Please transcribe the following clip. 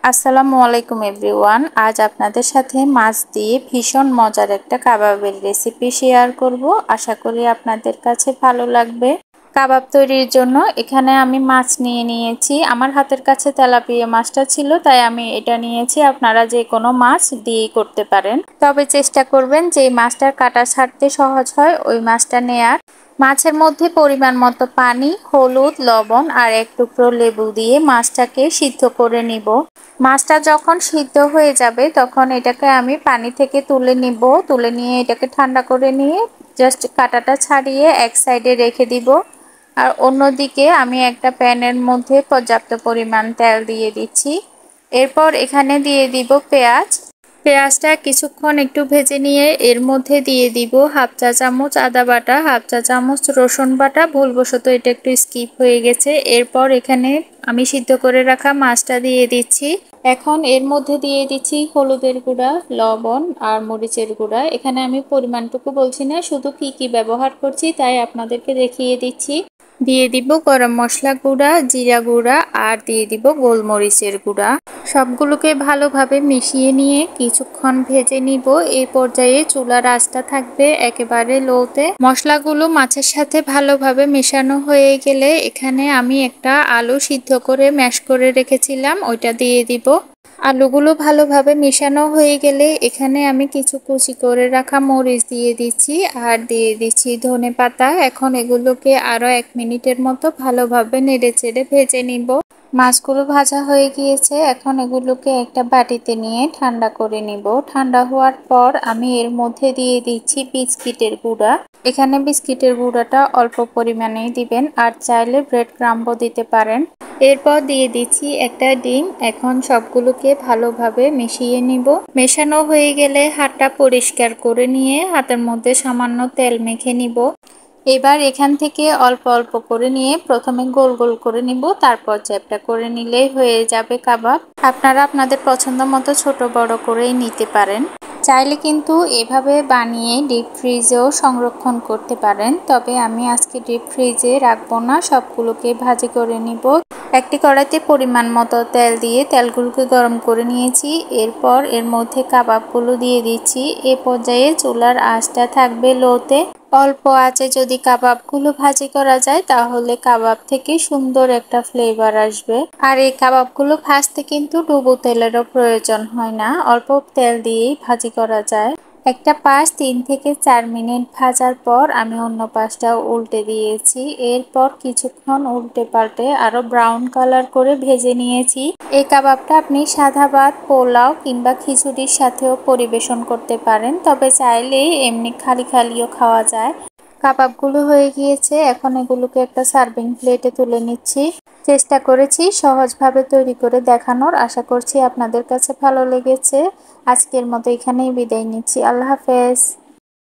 আসসালামু আলাইকুম এভরিওয়ান। আজ আপনাদের সাথে মাছ দিয়ে ভীষণ মজার একটা কাবাবের রেসিপি শেয়ার করব। আশা করি আপনাদের কাছে ভালো লাগবে। কাবাব তৈরির জন্য এখানে আমি মাছ নিয়ে নিয়েছি। আমার হাতের কাছে তেলাপিয়া মাছটা ছিল, তাই আমি এটা নিয়েছি। আপনারা যে কোনো মাছ দিয়েই করতে পারেন, তবে চেষ্টা করবেন যে মাছটার কাটা ছাড়তে সহজ হয় ওই মাছটা নেয়ার। মাছের মধ্যে পরিমাণ মতো পানি, হলুদ, লবণ আর এক টুকরো লেবু দিয়ে মাছটাকে সিদ্ধ করে নিব। মাছটা যখন সিদ্ধ হয়ে যাবে তখন এটাকে আমি পানি থেকে তুলে নিব। তুলে নিয়ে এটাকে ঠান্ডা করে নিয়ে জাস্ট কাঁটাটা ছাড়িয়ে এক সাইডে রেখে দিব। আর অন্যদিকে আমি একটা প্যানের মধ্যে পর্যাপ্ত পরিমাণ তেল দিয়ে দিচ্ছি। এরপর এখানে দিয়ে দিব পেঁয়াজ। পেঁয়াজটা কিছুক্ষণ একটু ভেজে নিয়ে এর মধ্যে দিয়ে দিব হাফ চা চামচ আদা বাটা, হাফ চা চামচ রসুন বাটা। ভুলবশত এটা একটু স্কিপ হয়ে গেছে। এরপর এখানে আমি সিদ্ধ করে রাখা মাছটা দিয়ে দিচ্ছি। এখন এর মধ্যে দিয়ে দিচ্ছি হলুদের গুঁড়া, লবণ আর মরিচের গুঁড়া। এখানে আমি পরিমাণটুকু বলছি না, শুধু কি কি ব্যবহার করছি তাই আপনাদেরকে দেখিয়ে দিচ্ছি। দিয়ে দিব গরম মশলা গুঁড়া, জিরা গুঁড়া আর দিয়ে দিব গোলমরিচের গুঁড়া। সবগুলোকে ভালোভাবে মিশিয়ে নিয়ে কিছুক্ষণ ভেজে নিব। এই পর্যায়ে চুলার আঁচটা থাকবে একেবারে লোতে। মশলাগুলো মাছের সাথে ভালোভাবে মেশানো হয়ে গেলে এখানে আমি একটা আলু সিদ্ধ করে ম্যাশ করে রেখেছিলাম, ওইটা দিয়ে দিব। আলুগুলো ভালোভাবে মেশানো হয়ে গেলে এখানে আমি কিছু কুচি করে রাখা মরিচ দিয়ে দিচ্ছি আর দিয়ে দিচ্ছি ধনেপাতা। এখন এগুলোকে আরো 1 মিনিটের মতো ভালোভাবে নেড়েচেড়ে ভেজে নিব। মাছগুলো ভাজা হয়ে গিয়েছে। এখন এগুলোকে একটা বাটিতে নিয়ে ঠান্ডা করে নিব। ঠান্ডা হওয়ার পর আমি এর মধ্যে দিয়ে দিচ্ছি বিস্কিটের গুঁড়া। এখানে বিস্কিটের গুঁড়াটা অল্প পরিমাণেই দিবেন, আর চাইলে ব্রেড ক্রাম্বও দিতে পারেন। এরপর দিয়ে দিচ্ছি একটা ডিম। এখন সবগুলোকে ভালোভাবে মিশিয়ে নিব। মেশানো হয়ে গেলে হাতটা পরিষ্কার করে নিয়ে হাতের মধ্যে সামান্য তেল মেখে নিব। এবার এখান থেকে অল্প অল্প করে নিয়ে প্রথমে গোল গোল করে নিব, তারপর চ্যাপটা করে নিলেই হয়ে যাবে কাবাব। আপনারা আপনাদের পছন্দ মতো ছোট বড় করেই নিতে পারেন। চাইলে কিন্তু এভাবে বানিয়ে ডিপ ফ্রিজেও সংরক্ষণ করতে পারেন, তবে আমি আজকে ডিপ ফ্রিজে রাখবো না, সবগুলোকে ভাজি করে নিব। একটি কড়াইতে পরিমাণ মতো তেল দিয়ে তেলগুলোকে গরম করে নিয়েছি। এরপর এর মধ্যে কাবাবগুলো দিয়ে দিচ্ছি। এ পর্যায়ে চুলার আঁচটা থাকবে লোতে। অল্প আঁচে যদি কাবাবগুলো ভাজি করা যায় তাহলে কাবাব থেকে সুন্দর একটা ফ্লেভার আসবে। আর এই কাবাবগুলো ভাজতে কিন্তু ডুবো তেলেরও প্রয়োজন হয় না, অল্প তেল দিয়েই ভাজি করা যায়। একটা পাশ 3 থেকে 4 মিনিট ভাজার পর আমি অন্য পাশটাও উল্টে দিয়েছি। এরপর কিছুক্ষণ উল্টে পাল্টে আরো ব্রাউন কালার করে ভেজে নিয়েছি। এই কাবাবটা আপনি সাদা ভাত, পোলাও কিংবা খিচুড়ির সাথেও পরিবেশন করতে পারেন, তবে চাইলেই এমনি খালি খালিও খাওয়া যায়। কাবাবগুলো হয়ে গিয়েছে। এখন এগুলোকে একটা সার্ভিং প্লেটে তুলে নিচ্ছি। চেষ্টা করেছি সহজভাবে তৈরি করে দেখানোর। আশা করছি আপনাদের কাছে ভালো লেগেছে। আজকের মতো এখানেই বিদায় নিচ্ছি। আল্লাহ হাফেজ।